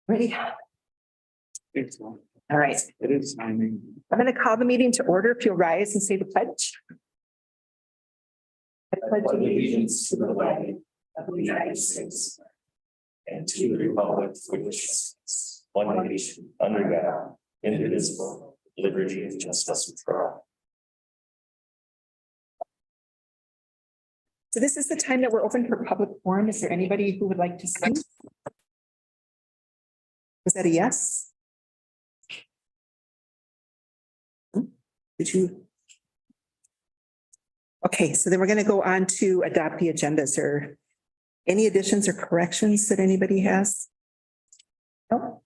Ready? All right. It is timing. I'm going to call the meeting to order. If you'll rise and say the pledge. I pledge allegiance to the flag of the United States and to the republic for which stands one nation under God, indivisible, with liberty and justice for all. So this is the time that we're open for public forum. Is there anybody who would like to speak? Was that a yes? Did you? Okay, so then we're going to go on to adopt the agenda. Is there any additions or corrections that anybody has? No.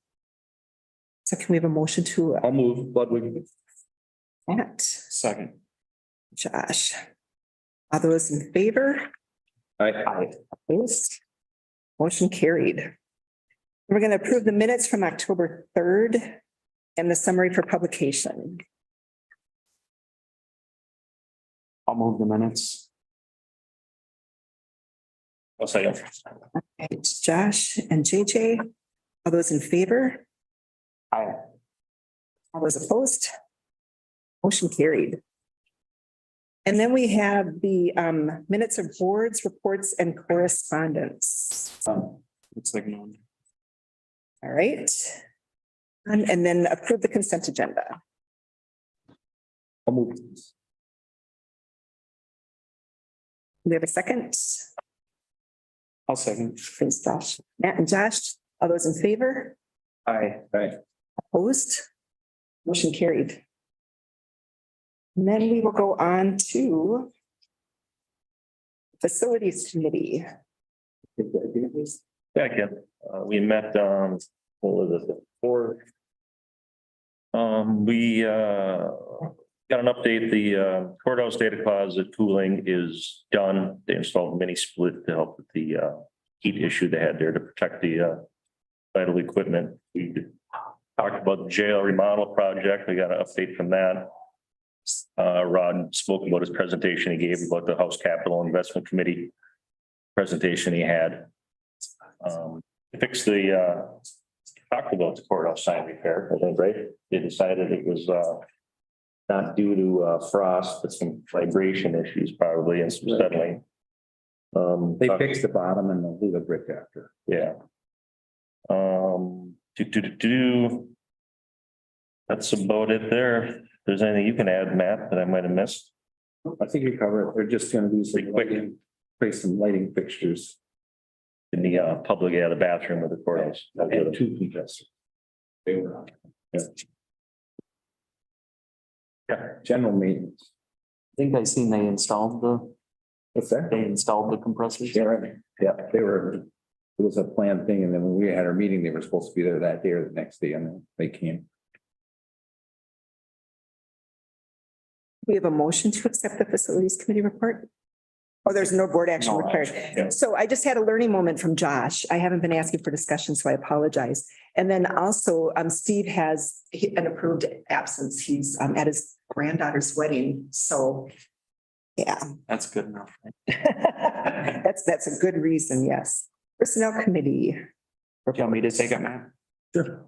So can we have a motion to I'll move, Ludwig. that? Second. Josh. All those in favor? Aye. Opposed? Motion carried. We're going to approve the minutes from October 3rd and the summary for publication. I'll move the minutes. I'll second. It's Josh and JJ. All those in favor? Aye. All those opposed? Motion carried. And then we have the minutes of boards, reports, and correspondence. Looks like none. All right. And then approve the consent agenda. I'll move. Do we have a second? I'll second. Thanks, Josh. Matt and Josh, all those in favor? Aye. Aye. Opposed? Motion carried. And then we will go on to Facilities Committee. Yeah, Ken. We met, what was it, before? We got an update. The courthouse data closet cooling is done. They installed a mini split to help with the heat issue they had there to protect the vital equipment. We talked about the jail remodel project. We got an update from that. Rod spoke about his presentation he gave about the House Capital Investment Committee presentation he had. Fixed the talked about the courthouse sign repair, I think, right? They decided it was not due to frost, but some vibration issues probably and some settling. They fixed the bottom and they'll do the brick after. Yeah. That's about it there. If there's anything you can add, Matt, that I might have missed. I think you cover it. They're just gonna do some Pretty quick. lighting, place some lighting fixtures In the public, yeah, the bathroom of the courthouse. and two compressors. They were on. Yeah. General maintenance. I think I seen they installed What's that? the compressors. Yeah, right. Yeah, they were, it was a planned thing. And then when we had our meeting, they were supposed to be there that day or the next day and then they came. We have a motion to accept the Facilities Committee report. Oh, there's no board action No required. action, yeah. So I just had a learning moment from Josh. I haven't been asking for discussion, so I apologize. And then also, Steve has an approved absence. He's at his granddaughter's wedding. So, yeah, That's good enough. that's a good reason, yes. Personnel Committee. Do you want me to take it, Matt? Sure.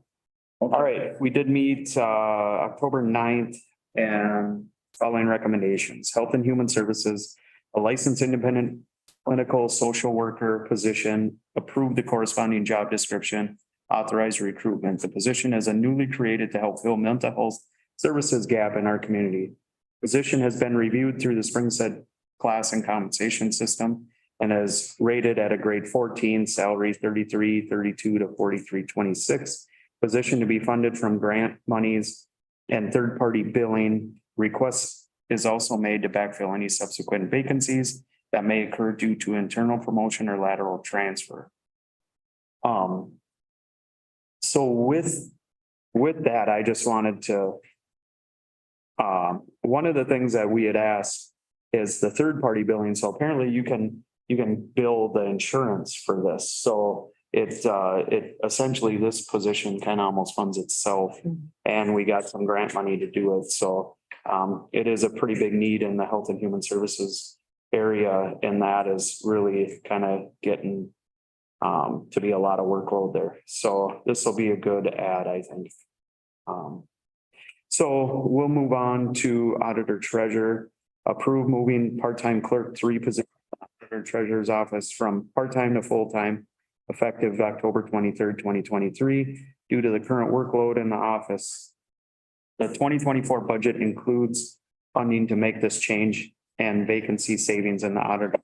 All right, we did meet October 9th and following recommendations, Health and Human Services, a licensed independent clinical social worker position, approved the corresponding job description, authorized recruitment. The position is a newly created to help fill mental health services gap in our community. Position has been reviewed through the Springstead class and compensation system and is rated at a grade 14, salary 33.32 to 43.26. Position to be funded from grant monies and third-party billing. Requests is also made to backfill any subsequent vacancies that may occur due to internal promotion or lateral transfer. So with that, I just wanted to, one of the things that we had asked is the third-party billing. So apparently you can bill the insurance for this. So it essentially, this position kind of almost funds itself, and we got some grant money to do it. So it is a pretty big need in the Health and Human Services area, and that is really kind of getting to be a lot of workload there. So this will be a good add, I think. So we'll move on to auditor treasurer. Approve moving part-time clerk 3 position auditor treasurer's office from part-time to full-time effective October 23rd, 2023, due to the current workload in the office. The 2024 budget includes funding to make this change, and vacancy savings in the auditor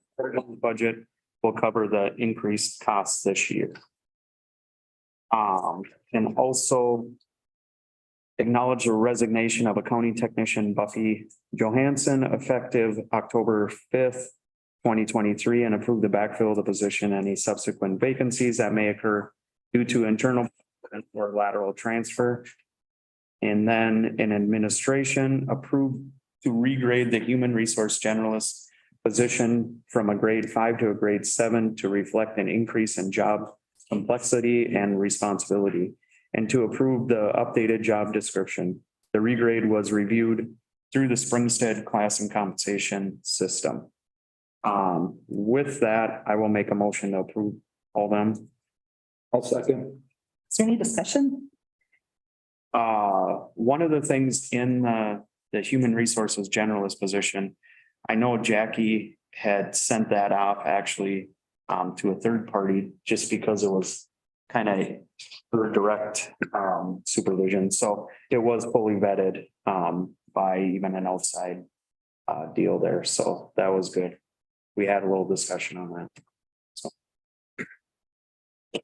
budget will cover the increased costs this year. And also acknowledge the resignation of accounting technician Buffy Johansson effective October 5th, 2023, and approve the backfill of the position, any subsequent vacancies that may occur due to internal or lateral transfer. And then in administration, approve to regrade the human resource generalist position from a grade 5 to a grade 7 to reflect an increase in job complexity and responsibility, and to approve the updated job description. The regrade was reviewed through the Springstead class and compensation system. With that, I will make a motion to approve all them. I'll second. Is there any discussion? One of the things in the human resources generalist position, I know Jackie had sent that off actually to a third party just because it was kind of her direct supervision. So it was fully vetted by even an outside deal there. So that was good. We had a little discussion on that.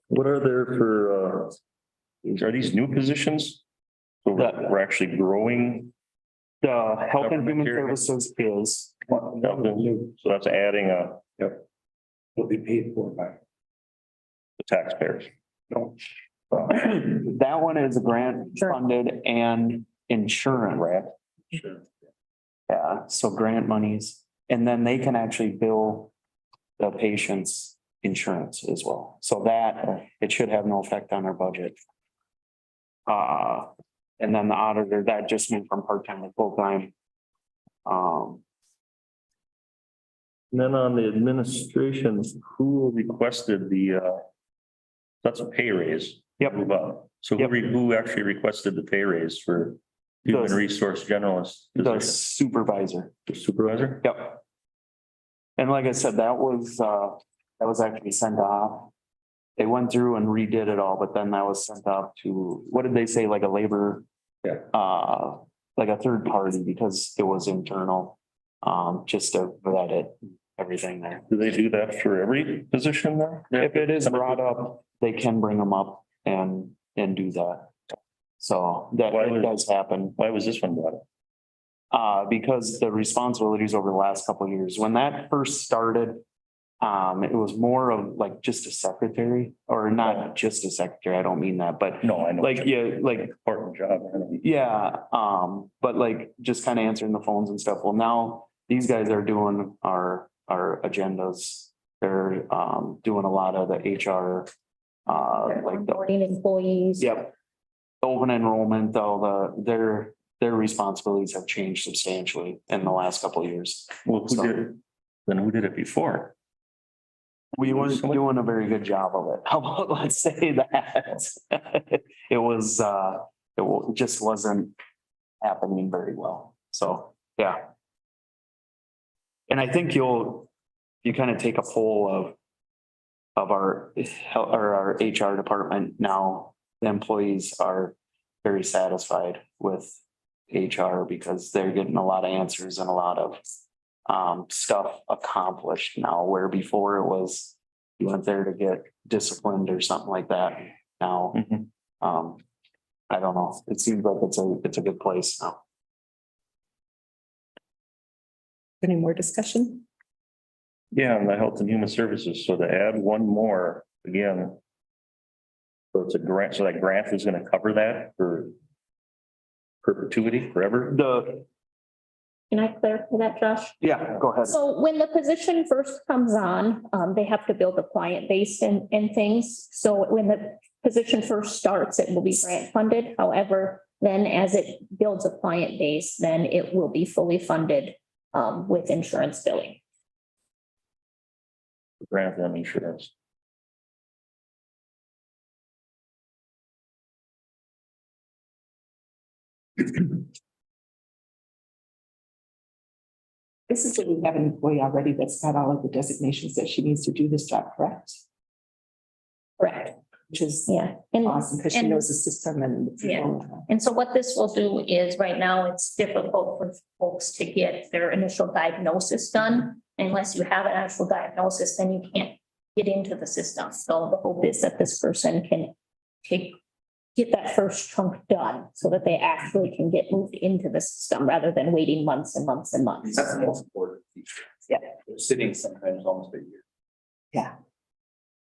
What are there for, are these new positions? So we're actually growing. The health and human Government services is, So that's adding Will be paid for by. the taxpayers. that one is grant funded and insurance. Sure. Yeah, so grant monies, and then they can actually bill the patient's insurance as well. So that, it should have no effect on our budget. And then the auditor, that just moved from part-time to full-time. And then on the administration, who requested that's a pay raise? Yep. Move up. So Yep. who actually requested the pay raise for human The- resource generalist The position? supervisor. The supervisor? Yep. And like I said, that was actually sent off. They went through and redid it all, but then that was sent off to, what did they say, like a labor? Yeah. Like a third party, because it was internal, just to vet it, everything there. Do they do that for every position there? If it is brought up, they can bring them up and do that. So that Why- does happen. Why was this one brought up? Because the responsibilities over the last couple of years, when that first started, it was more of like just a secretary, or not just a secretary, I don't mean that, but No, I know. like, yeah, like, Important job. I know. yeah, but like just kind of answering the phones and stuff. Well, now these guys are doing our agendas. They're doing a lot of the HR, like the, Onboarding employees. yep. Open enrollment, all their responsibilities have changed substantially in the last couple of years. Well, who did it before? We weren't doing a very good job of it. How about, let's say that. It was, just wasn't happening very well. So, yeah. And I think you kind of take a poll of our HR department now. The employees are very satisfied with HR because they're getting a lot of answers and a lot of stuff accomplished now, where before it was you went there to get disciplined or something like that. Now, Mhm. I don't know. It seems like it's a good place now. Any more discussion? Yeah, on the health and human services. So to add one more, again. So it's a grant, so that grant is gonna cover that for perpetuity, forever? Can I clarify that, Josh? Yeah, go ahead. So when the position first comes on, they have to build a client base and things. So when the position first starts, it will be grant funded. However, then as it builds a client base, then it will be fully funded with insurance billing. Grant and insurance. This is what we have an employee already that's got all of the designations that she needs to do this job, correct? Correct, Which is yeah. And awesome because she and- knows the system and. Yeah. And so what this will do is right now it's difficult for folks to get their initial diagnosis done. Unless you have an actual diagnosis, then you can't get into the system. So the hope is that this person can get that first chunk done so that they actually can get moved into the system rather than waiting months and months and months. That's the most important feature. Yeah. They're sitting sometimes almost a year Yeah.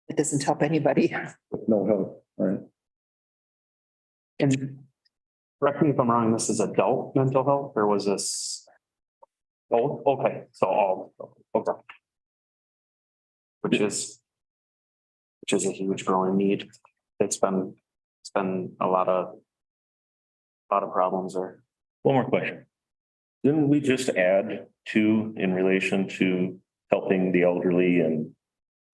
It doesn't help anybody. with no help, right? And correct me if I'm wrong, this is adult mental health or was this? Oh, okay, so all, okay. Which is a huge growing need. It's been a lot of problems there. One more question. Didn't we just add two in relation to helping the elderly and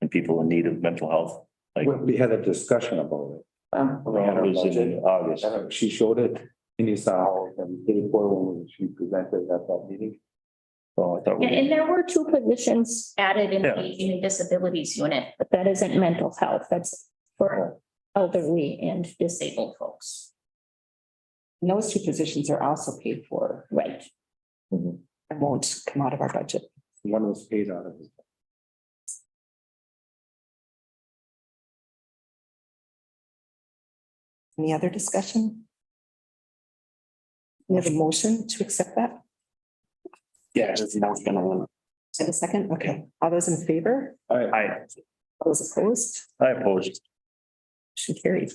people in need of mental health? Like, We had a discussion about it. it was in August. She showed it and you saw how we paid for when she presented at that meeting. Oh, I thought we And, and there were two positions added in the Yeah. aging and disabilities unit, but that isn't mental health. That's for elderly and disabled folks. And those two positions are also paid for Right. and won't come out of our budget. One was paid out of it. Any other discussion? We have a motion to accept that? Yeah, it's now gonna. And a second? Okay. All those in favor? I, All those opposed? I opposed. Motion carried.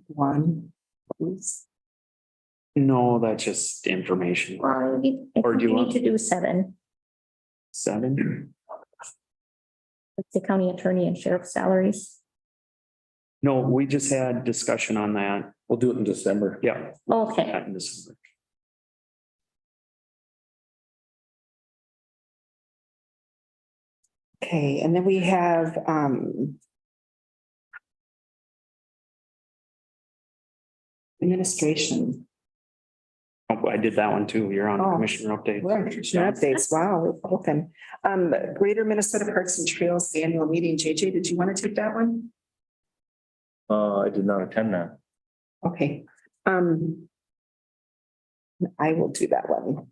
One. Please. no, that's just information. Or Or do you you want- need to do 7. 7? It's the county attorney and sheriff salaries. No, we just had discussion on that. We'll do it in December. Yeah. Okay. that in December. Okay, and then we have administration. Oh, I did that one too. You're on Oh. commissioner update. We're on commissioner updates. Wow, we're open. Greater Minnesota Parks and Trails Annual Meeting. JJ, did you want to take that one? I did not attend that. Okay. I will do that one.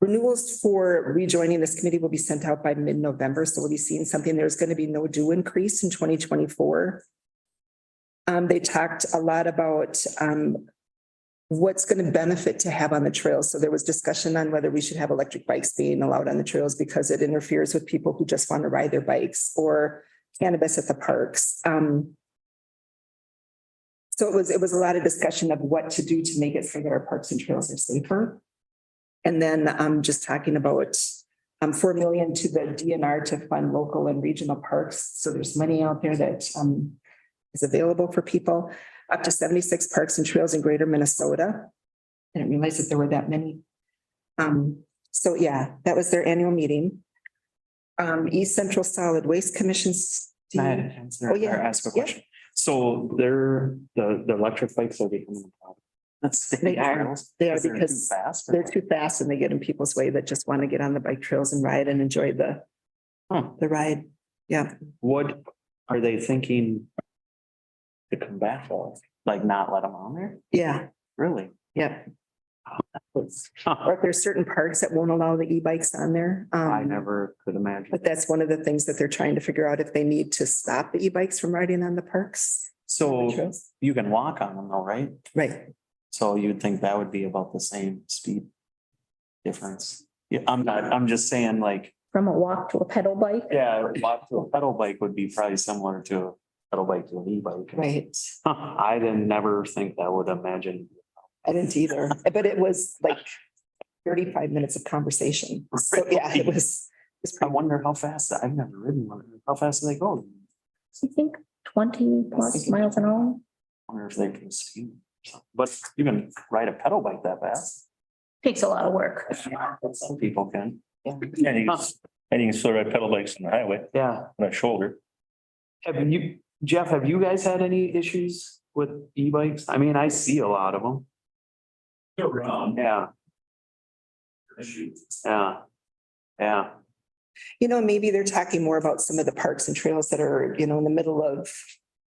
Renewals for rejoining this committee will be sent out by mid-November, so we'll be seeing something. There's going to be no due increase in 2024. They talked a lot about what's going to benefit to have on the trails. So there was discussion on whether we should have electric bikes being allowed on the trails because it interferes with people who just want to ride their bikes, or cannabis at the parks. So it was a lot of discussion of what to do to make it so that our parks and trails are safer. And then just talking about 4 million to the DNR to fund local and regional parks. So there's money out there that is available for people. Up to 76 parks and trails in greater Minnesota. I didn't realize that there were that many. So yeah, that was their annual meeting. East Central Solid Waste Commission's. Can I answer Oh, yeah. or ask a Yeah. question? So the electric bikes are becoming a problem. They are They're too because fast. they're too fast and they get in people's way that just want to get on the bike trails and ride and enjoy the ride. Yeah. What are they thinking to combat that? Like not let them on there? Yeah. Really? Yeah. Or if there's certain parks that won't allow the e-bikes on there. I never could imagine. But that's one of the things that they're trying to figure out, if they need to stop the e-bikes from riding on the parks. So Trails. you can walk on them though, right? Right. So you'd think that would be about the same speed difference. Yeah, I'm just saying like, From a walk to a pedal bike. yeah, a walk to a pedal bike would be probably similar to a pedal bike to an e-bike. Right. I didn't never think that would imagine. I didn't either, but it was like 35 minutes of conversation. So yeah, it was. I wonder how fast, I've never ridden one. How fast do they go? I think 20 plus miles an hour. I wonder if they can speed. But you can ride a pedal bike that fast. Takes a lot of work. Some people can. Yeah. And you can sort of pedal bikes on the highway Yeah. on a shoulder. Have you, Jeff, have you guys had any issues with e-bikes? I mean, I see a lot of them. Yeah. Yeah. Yeah. Maybe they're talking more about some of the parks and trails that are, in the middle of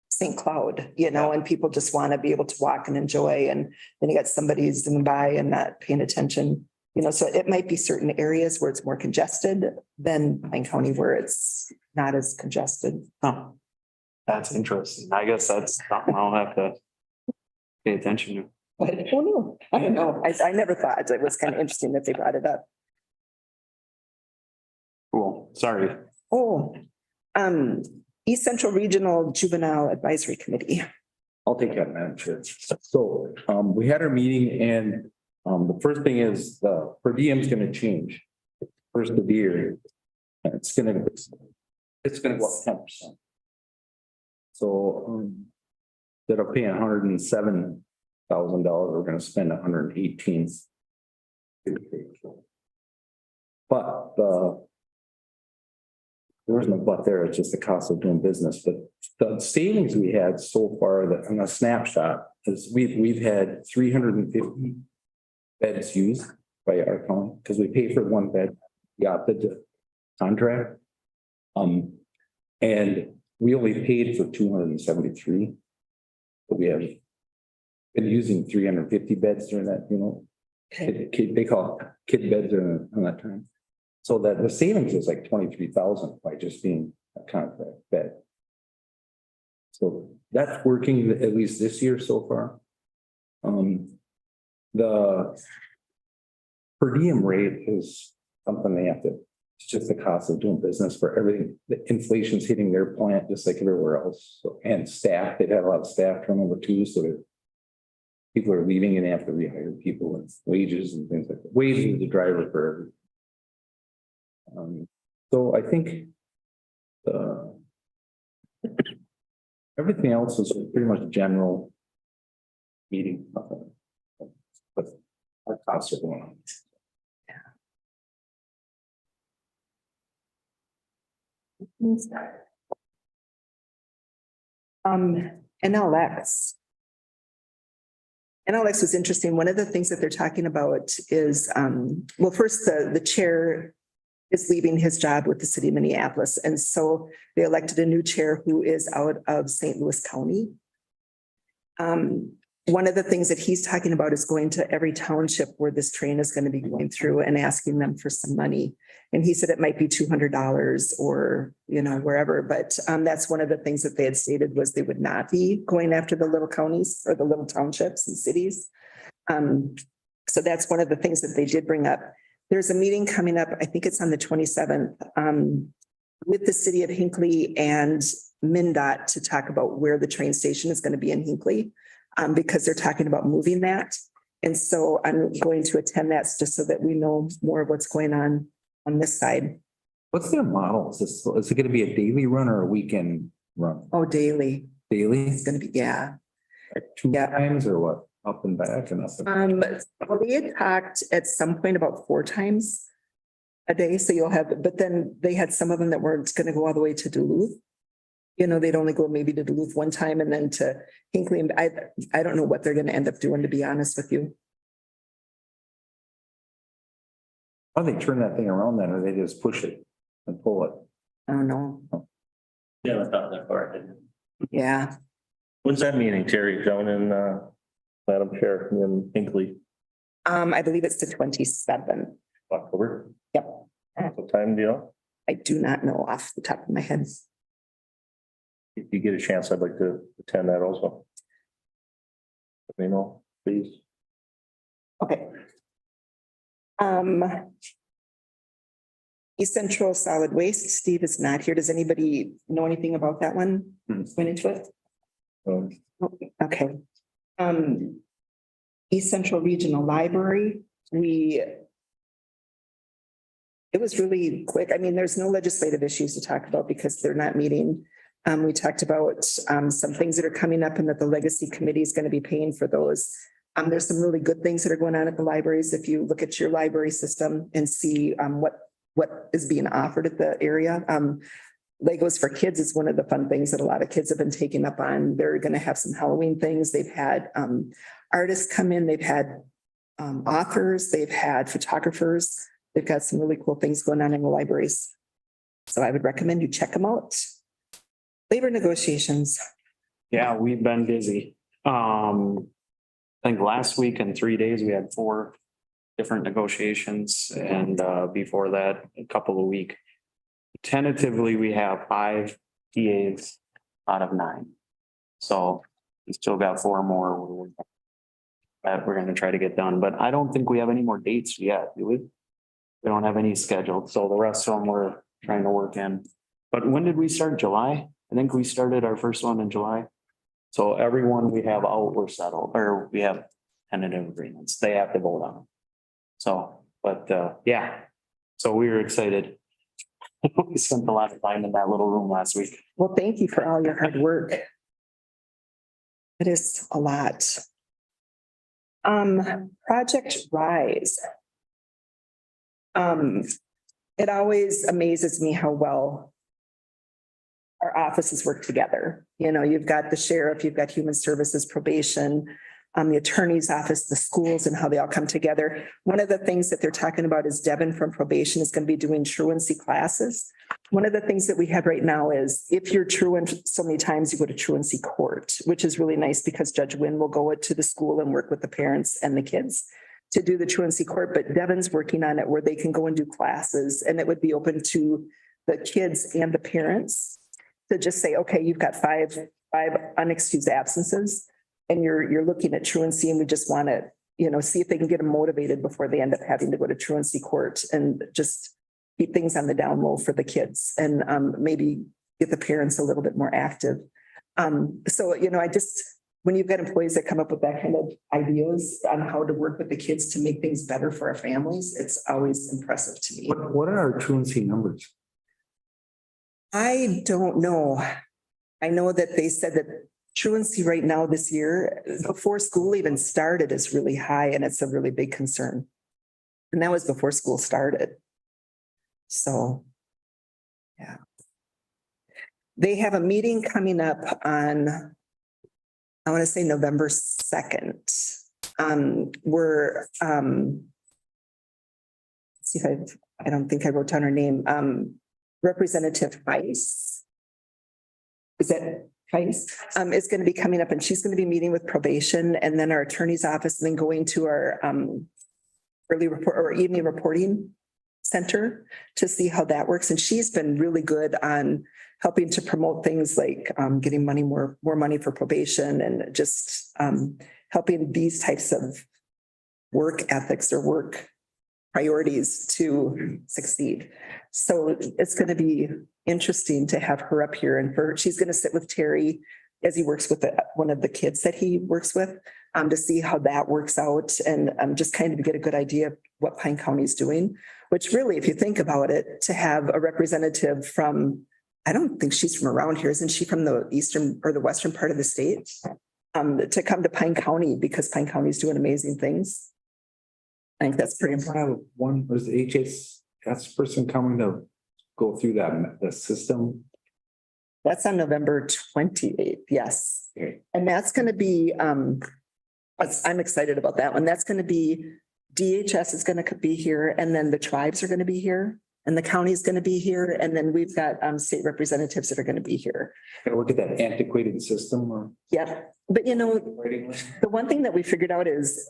St. Cloud, and people just want to be able to walk and enjoy. And then you got somebody zooming by and not paying attention, so it might be certain areas where it's more congested than Pine County where it's not as congested. Huh. That's interesting. I guess that's something I'll have to pay attention to. But I don't know. I never thought it was kind of interesting that they brought it up. Cool. Sorry. Oh, East Central Regional Juvenile Advisory Committee. I'll take that, Madam Chair. So, we had our meeting and, the first thing is the per diem is gonna change. First of the year. And it's gonna go up 10%. So, instead of paying $107,000, we're gonna spend $118,000. But, there was no but there, it's just the cost of doing business, but the savings we had so far that on a snapshot is we've had 350 beds used by our county, because we pay for one bed, got the contract. And we only paid for 273. But we have been using 350 beds during that, they call it kid beds during that time. So that the savings is like 23,000 by just being a contract bed. So that's working at least this year so far. The per diem rate is something they have to, it's just the cost of doing business for everything. The inflation's hitting their plant just like everywhere else. So, and staff, they've had a lot of staff turnover too, so that people are leaving and they have to rehire people and wages and things like that. Wages is the driver for everything. So I think everything else is pretty much general meeting. But our costs are going on. NLX. NLX was interesting. One of the things that they're talking about is, well, first the chair is leaving his job with the city of Minneapolis. And so they elected a new chair who is out of St. Louis County. One of the things that he's talking about is going to every township where this train is going to be going through and asking them for some money. And he said it might be $200 or, wherever, but that's one of the things that they had stated was they would not be going after the little counties or the little townships and cities. So that's one of the things that they did bring up. There's a meeting coming up, I think it's on the 27th, with the city of Hinckley and MnDOT to talk about where the train station is going to be in Hinckley, because they're talking about moving that. And so I'm going to attend that just so that we know more of what's going on this side. What's their model? Is it going to be a daily run or a weekend run? Oh, daily. Daily? It's going to be, yeah. Like two times or what? Up and back and up and back? Well, they had talked at some point about 4 times a day. So you'll have, but then they had some of them that weren't going to go all the way to Duluth. They'd only go maybe to Duluth one time and then to Hinckley. And I don't know what they're going to end up doing, to be honest with you. How do they turn that thing around then, or they just push it and pull it? I don't know. Yeah, I thought that part. Yeah. When's that meeting, Terry, down in, Madam Chair, in Hinckley, I believe it's the 27th. October? Yep. What time do you know? I do not know off the top of my head. If you get a chance, I'd like to attend that also. Let me know, please. Okay. East Central Solid Waste, Steve is not here. Does anybody know anything about that one? Went into it? Okay. East Central Regional Library, it was really quick. I mean, there's no legislative issues to talk about because they're not meeting. We talked about some things that are coming up and that the legacy committee is going to be paying for those. There's some really good things that are going on at the libraries. If you look at your library system and see what is being offered at the area. Legos for Kids is one of the fun things that a lot of kids have been taking up on. They're going to have some Halloween things. They've had artists come in, they've had authors, they've had photographers. They've got some really cool things going on in the libraries. So I would recommend you check them out. Labor negotiations. Yeah, we've been busy. I think last week in 3 days, we had 4 different negotiations and before that, a couple a week. Tentatively, we have 5 TAs out of 9. So we still got 4 more that we're gonna try to get done, but I don't think we have any more dates yet, do we? We don't have any scheduled, so the rest of them we're trying to work in. But when did we start? July? I think we started our first one in July. So everyone we have out, we're settled, or we have tentative agreements. They have to vote on them. So, but yeah, so we were excited. We spent a lot of time in that little room last week. Well, thank you for all your hard work. It is a lot. Project Rise. It always amazes me how well our offices work together. You know, you've got the sheriff, you've got human services, probation, the attorney's office, the schools, and how they all come together. One of the things that they're talking about is Devin from probation is going to be doing truancy classes. One of the things that we have right now is if you're truant so many times, you go to truancy court, which is really nice because Judge Wynn will go to the school and work with the parents and the kids to do the truancy court. But Devin's working on it where they can go and do classes, and it would be open to the kids and the parents to just say, okay, you've got five unexcused absences and you're looking at truancy, and we just want to, you know, see if they can get them motivated before they end up having to go to truancy court, and just keep things on the down low for the kids, and maybe get the parents a little bit more active. So, you know, when you've got employees that come up with that kind of ideas on how to work with the kids to make things better for our families, it's always impressive to me. What are our truancy numbers? I don't know. I know that they said that truancy right now this year, before school even started, is really high, and it's a really big concern. And that was before school started. So, yeah. They have a meeting coming up on, I want to say November 2nd. See if I don't think I wrote down her name. Representative Weiss. Is that Weiss? Is going to be coming up, and she's going to be meeting with probation and then our attorney's office, and then going to our early report or evening reporting center to see how that works. And she's been really good on helping to promote things like getting more money for probation, and just helping these types of work ethics or work priorities to succeed. So it's going to be interesting to have her up here, and she's going to sit with Terry as he works with one of the kids that he works with, to see how that works out, and just kind of get a good idea of what Pine County is doing, which really, if you think about it, to have a representative from, I don't think she's from around here. Isn't she from the eastern or the western part of the state? To come to Pine County, because Pine County is doing amazing things. I think that's pretty important. One was the HHS person coming to go through the system. That's on November 28th. Yes. And that's going to be, I'm excited about that one. That's going to be, DHS is going to be here, and then the tribes are going to be here, and the county is going to be here. And then we've got state representatives that are going to be here. Gotta look at that antiquated system or. Yeah. But you know, the one thing that we figured out is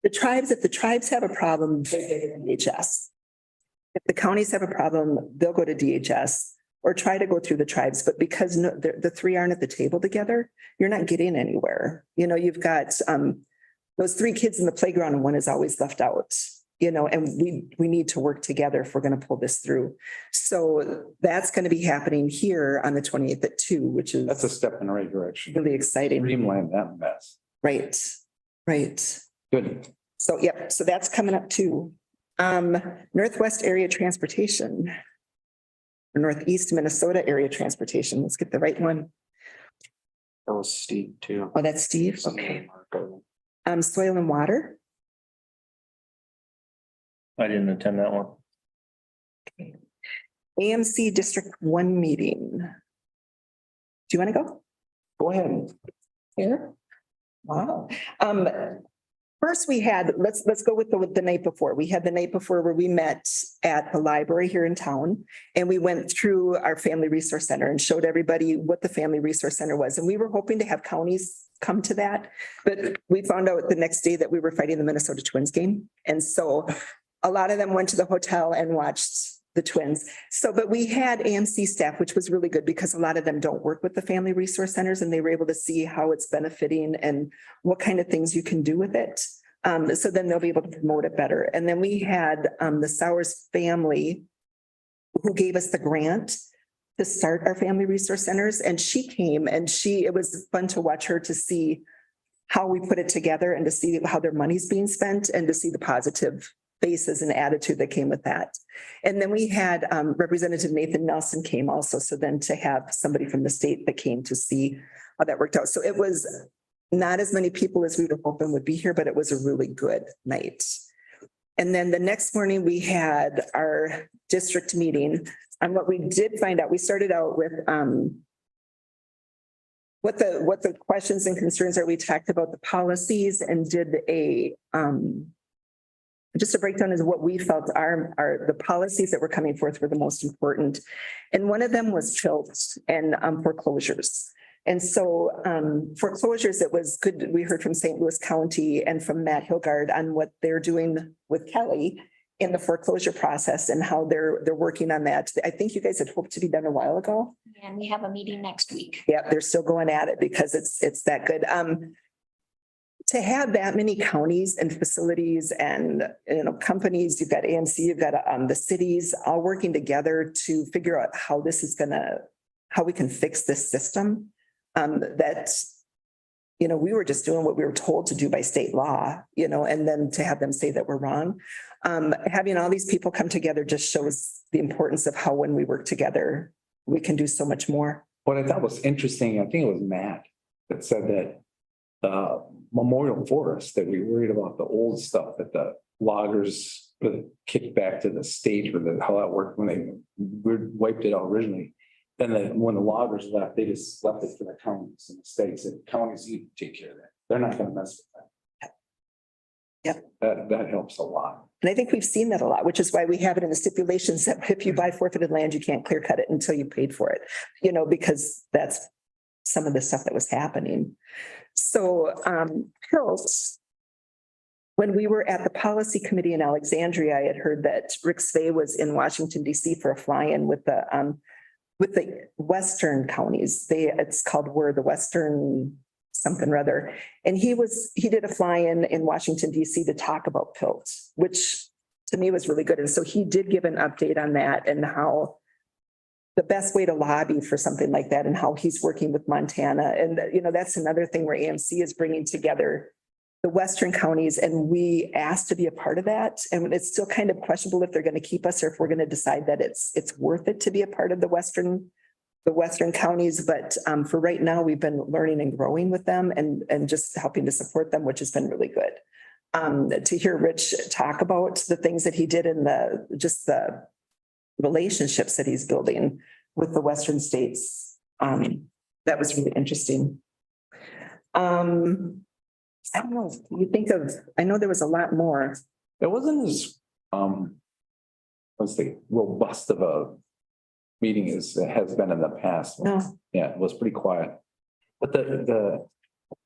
if the tribes have a problem, they go to DHS. If the counties have a problem, they'll go to DHS or try to go through the tribes. But because the three aren't at the table together, you're not getting anywhere. You know, you've got those 3 kids in the playground, and one is always left out, you know, and we need to work together if we're going to pull this through. So that's going to be happening here on the 28th at 2, which is. That's a step in the right direction. Really exciting. Streamline that mess. Right, right. Good. So, yep, so that's coming up too. Northwest Area Transportation. Northeast Minnesota Area Transportation. Let's get the right one. That was Steve too. Oh, that's Steve. Okay. Soil and Water. I didn't attend that one. AMC District One meeting. Do you want to go? Go ahead. Here. Wow. First we had, let's go with the night before. We had the night before where we met at the library here in town. And we went through our Family Resource Center and showed everybody what the Family Resource Center was. And we were hoping to have counties come to that. But we found out the next day that we were fighting the Minnesota Twins game. And so a lot of them went to the hotel and watched the Twins. So, but we had AMC staff, which was really good because a lot of them don't work with the Family Resource Centers and they were able to see how it's benefiting and what kind of things you can do with it. So then they'll be able to promote it better. And then we had the Sowers family who gave us the grant to start our Family Resource Centers. And she came and it was fun to watch her to see how we put it together and to see how their money's being spent and to see the positive faces and attitude that came with that. And then we had Representative Nathan Nelson came also. So then to have somebody from the state that came to see how that worked out. So it was not as many people as we were hoping would be here, but it was a really good night. And then the next morning we had our district meeting. And what we did find out, we started out with what the questions and concerns are. We talked about the policies and did just a breakdown is what we felt are the policies that were coming forth were the most important. And one of them was FILT and foreclosures. And so foreclosures, it was good. We heard from St. Louis County and from Matt Hilgard on what they're doing with Kelly in the foreclosure process and how they're working on that. I think you guys had hoped to be done a while ago. And we have a meeting next week. Yeah, they're still going at it because it's that good. To have that many counties and facilities and, companies, you've got AMC, you've got the cities all working together to figure out how this is how we can fix this system. We were just doing what we were told to do by state law, and then to have them say that we're wrong. Having all these people come together just shows the importance of how when we work together, we can do so much more. What I thought was interesting, I think it was Matt that said that Memorial Forest, that we worried about the old stuff that the loggers kicked back to the state or how that worked when they wiped it out originally. Then when the loggers left, they just left it to the counties and the states, and counties you take care of that. They're not going to mess with that. Yep. That helps a lot. And I think we've seen that a lot, which is why we have it in the stipulations that if you buy forfeited land, you can't clear cut it until you paid for it, because that's some of the stuff that was happening. So PILT, when we were at the policy committee in Alexandria, I had heard that Rick Svay was in Washington, DC for a fly-in with the Western counties. It's called the Western something or other. And he did a fly-in Washington, DC to talk about PILT, which to me was really good. And so he did give an update on that and how the best way to lobby for something like that and how he's working with Montana. And, that's another thing where AMC is bringing together the Western counties, and we asked to be a part of that. And it's still kind of questionable if they're going to keep us or if we're going to decide that it's worth it to be a part of the Western counties. But for right now, we've been learning and growing with them and just helping to support them, which has been really good. To hear Rich talk about the things that he did in the relationships that he's building with the Western states. That was really interesting. I don't know, I know there was a lot more. It wasn't as let's say robust of a meeting as it has been in the past. No. Yeah, it was pretty quiet. But the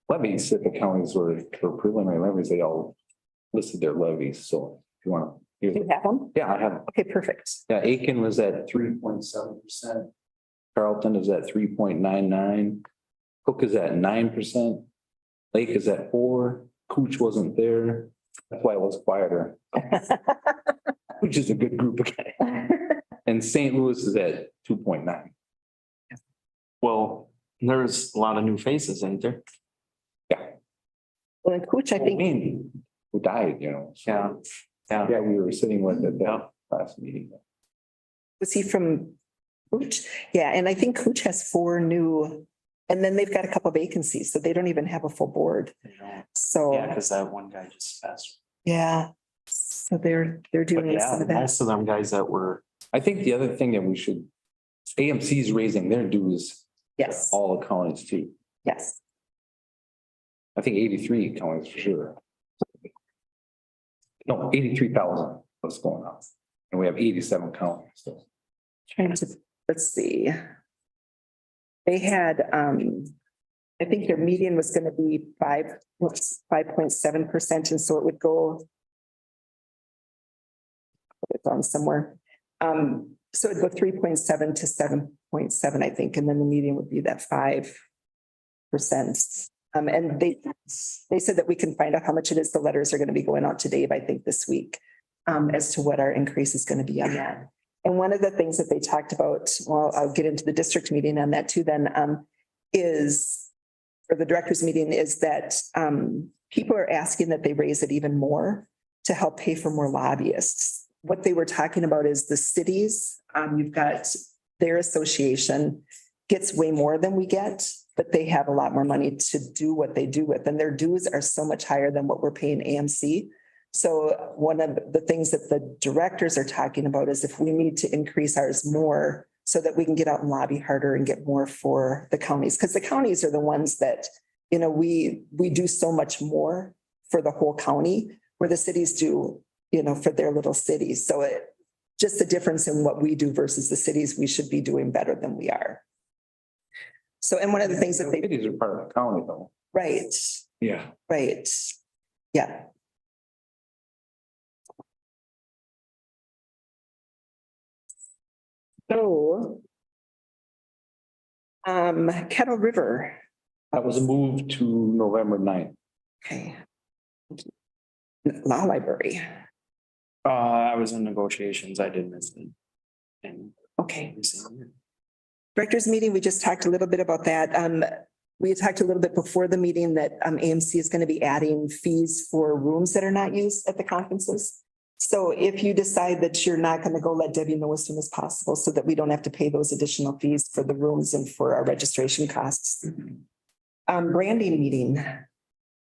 levies, if the counties were for preliminary levies, they all listed their levies. So if you want to. Do you have them? Yeah, I have them. Okay, perfect. Yeah, Aiken was at 3.7%. Carlton is at 3.99. Cook is at 9%. Lake is at 4%. Cooch wasn't there. That's why it was quieter. Which is a good group of guys. And St. Louis is at 2.9. Well, there's a lot of new faces, ain't there? Well, in Cooch, I think, Who died, so. Yeah, we were sitting with at the last meeting. was he from Cooch? Yeah, and I think Cooch has 4 new, and then they've got a couple vacancies, so they don't even have a full board. So. Yeah, because that one guy just passed. Yeah, so they're But doing yeah, some of that. most of them guys that were I think the other thing that we should, AMC is raising their dues, Yes, all the counties too. yes. I think 83 counties for sure. No, 83,000 was going up. And we have 87 counties, so. Trying to, let's see. They had, I think their median was gonna be 5.7%, and so it would go. It's on somewhere. So it'd go 3.7 to 7.7, I think, and then the median would be that 5%. And they said that we can find out how much it is. The letters are gonna be going out to Dave, I think, this week, as to what our increase is gonna be on that. And one of the things that they talked about, well, I'll get into the district meeting on that too, then, is, or the directors meeting, is that, people are asking that they raise it even more to help pay for more lobbyists. What they were talking about is the cities, you've got their association gets way more than we get, but they have a lot more money to do what they do with, and their dues are so much higher than what we're paying AMC. So one of the things that the directors are talking about is if we need to increase ours more so that we can get out and lobby harder and get more for the counties, because the counties are the ones that, you know, we do so much more for the whole county where the cities do, you know, for their little cities. So just the difference in what we do versus the cities, we should be doing better than we are. So, and one of the things that they, Cities are part of the county though. right, Yeah. right, yeah. So, Kettle River, That was moved to November 9th. okay. Law Library, I was in negotiations. I did miss it. And. okay. Directors meeting, we just talked a little bit about that. We had talked a little bit before the meeting that AMC is going to be adding fees for rooms that are not used at the conferences. So if you decide that you're not going to go, let Debbie know as soon as possible so that we don't have to pay those additional fees for the rooms and for our registration costs. Branding meeting.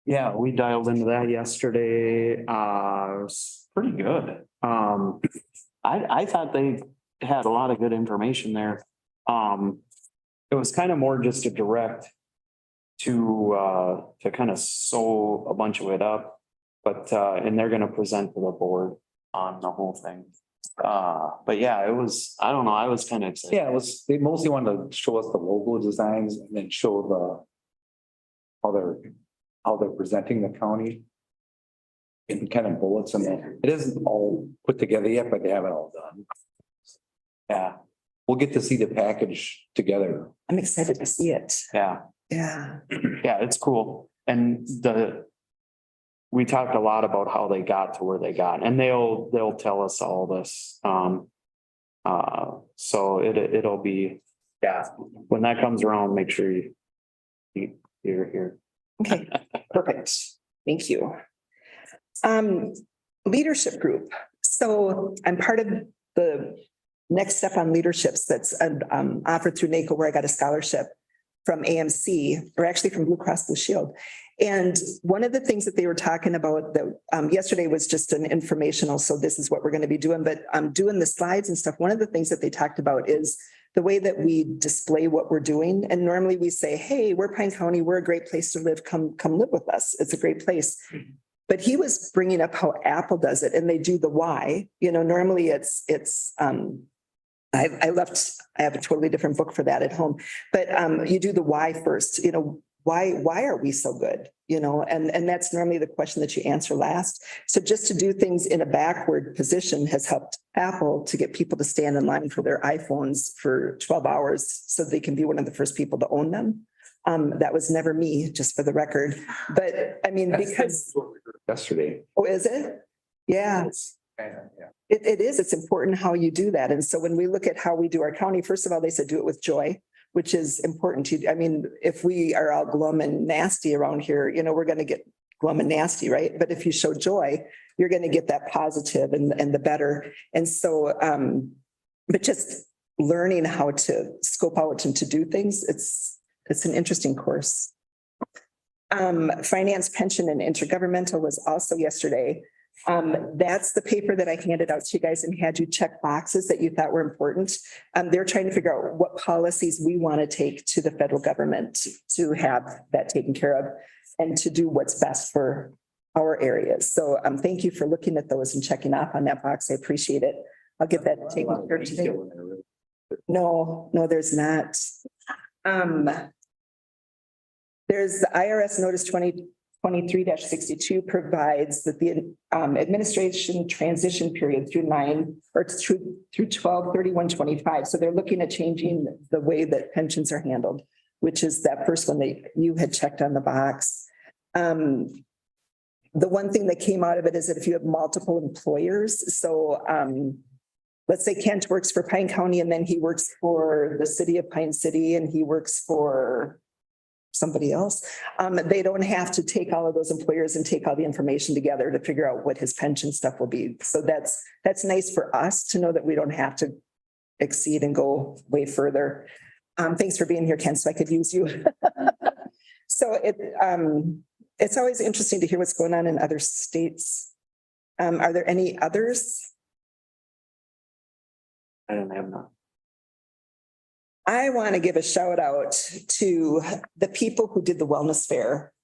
Yeah, we dialed into that yesterday. It was pretty good. I thought they had a lot of good information there. It was kind of more just a direct to kind of sew a bunch of it up. But, and they're gonna present to the board on the whole thing. But yeah, it was, I don't know, I was kind of excited. Yeah, it was, they mostly wanted to show us the logo designs and then show the how they're presenting the county. In kind of bullets, and then it isn't all put together yet, but they have it all done. Yeah, we'll get to see the package together. I'm excited to see it. Yeah, Yeah. yeah, it's cool. And we talked a lot about how they got to where they got, and they'll tell us all this. So it'll be, yeah, when that comes around, make sure you're here. Okay, perfect. Thank you. Leadership group. So I'm part of the next step on leaderships that's offered through NACO, where I got a scholarship from AMC, or actually from Blue Cross Blue Shield. And one of the things that they were talking about that yesterday was just an informational, so this is what we're going to be doing, but doing the slides and stuff. One of the things that they talked about is the way that we display what we're doing. And normally we say, hey, we're Pine County, we're a great place to live, come live with us. It's a great place. But he was bringing up how Apple does it, and they do the why. You know, normally it's I have a totally different book for that at home, but you do the why first. You know, why are we so good? You know, and that's normally the question that you answer last. So just to do things in a backward position has helped Apple to get people to stand in line for their iPhones for 12 hours so they can be one of the first people to own them. That was never me, just for the record. But I mean, because Yesterday. oh, is it? Yeah. It is. It's important how you do that. And so when we look at how we do our county, first of all, they said do it with joy, which is important to, I mean, if we are all glum and nasty around here, you know, we're going to get glum and nasty, right? But if you show joy, you're going to get that positive and the better. And so, but just learning how to scope out and to do things, it's an interesting course. Finance, pension, and intergovernmental was also yesterday. That's the paper that I handed out to you guys and had you check boxes that you thought were important. They're trying to figure out what policies we want to take to the federal government to have that taken care of and to do what's best for our areas. So thank you for looking at those and checking off on that box. I appreciate it. I'll get that taken care of today. No, there's not. There's the IRS notice 2023-62 provides that the administration transition period through 12/31/25. So they're looking at changing the way that pensions are handled, which is that first one that you had checked on the box. The one thing that came out of it is that if you have multiple employers, so let's say Kent works for Pine County and then he works for the city of Pine City and he works for somebody else. They don't have to take all of those employers and take all the information together to figure out what his pension stuff will be. So that's nice for us to know that we don't have to exceed and go way further. Thanks for being here, Ken, so I could use you. So it's always interesting to hear what's going on in other states. Are there any others? I don't have none. I want to give a shout out to the people who did the wellness fair.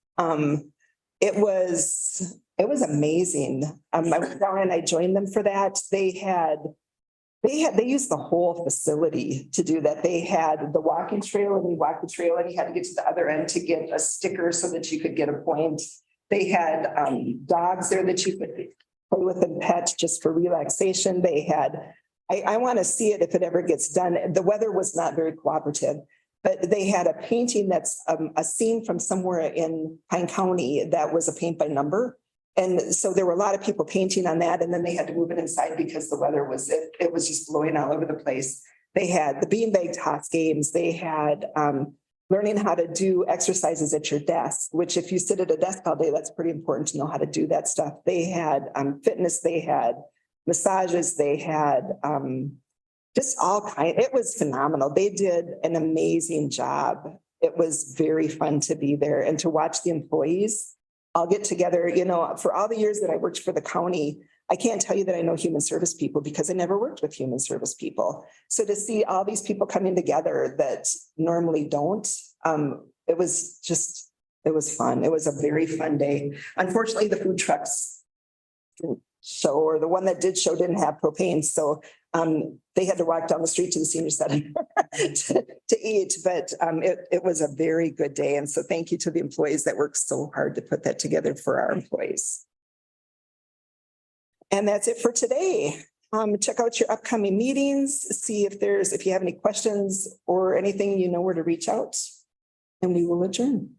It was amazing. I went down and I joined them for that. They used the whole facility to do that. They had the walking trail and you walked the trail and you had to get to the other end to get a sticker so that you could get a point. They had dogs there that you could play with and pet just for relaxation. They had I want to see it if it ever gets done. The weather was not very cooperative, but they had a painting that's a scene from somewhere in Pine County that was a paint by number. And so there were a lot of people painting on that. And then they had to move it inside because the weather was, it was just blowing all over the place. They had the beanbag toss games. They had learning how to do exercises at your desk, which if you sit at a desk all day, that's pretty important to know how to do that stuff. They had fitness. They had massages, they had just all kinds. It was phenomenal. They did an amazing job. It was very fun to be there and to watch the employees all get together. You know, for all the years that I worked for the county, I can't tell you that I know human service people because I never worked with human service people. So to see all these people coming together that normally don't, it was fun. It was a very fun day. Unfortunately, the food trucks didn't show, or the one that did show didn't have propane. So they had to walk down the street to the senior center to eat, but it was a very good day. And so thank you to the employees that worked so hard to put that together for our employees. And that's it for today. Check out your upcoming meetings, see if you have any questions or anything, you know where to reach out, and we will adjourn.